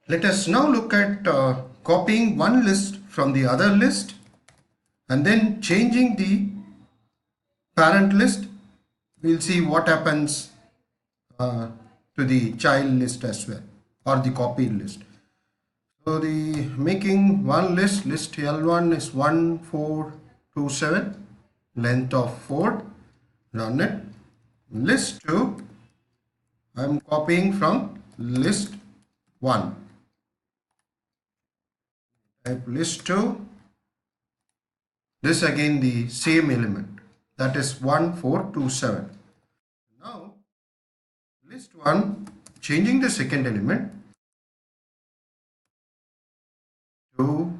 Let us now look at copying one list from the other list and then changing the parent list. We'll see what happens to the child list as well, or the copied list. So the making one list L1 is 1427, length of 4, run it. List 2, I'm copying from list 1. Type list 2, this again the same element, that is 1427. Now list 1, changing the second element to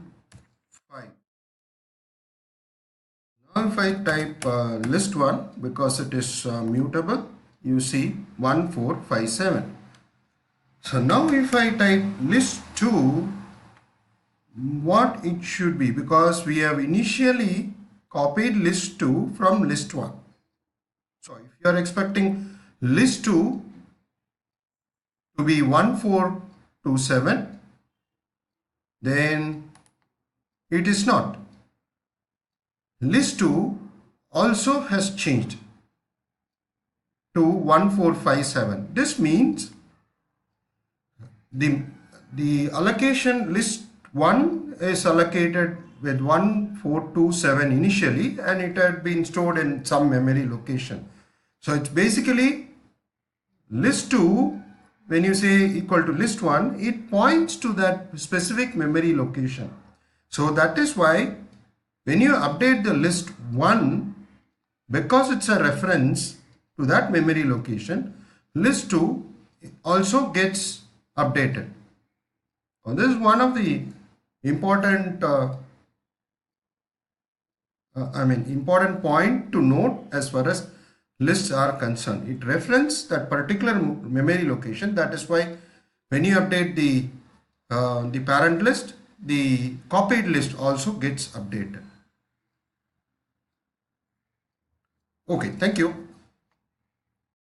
5. Now if I type list 1, because it is mutable, you see 1457. So now if I type list 2, what it should be, because we have initially copied list 2 from list 1. So if you are expecting list 2 to be 1427, then it is not. List 2 also has changed to 1457. This means the allocation list 1 is allocated with 1427 initially, and it had been stored in some memory location. So it's basically list 2, when you say equal to list 1, it points to that specific memory location. So that is why when you update the list 1, because it's a reference to that memory location, list 2 also gets updated. So this is one of the important important point to note as far as lists are concerned. It references that particular memory location. That is why when you update the parent list, the copied list also gets updated. Okay, thank you.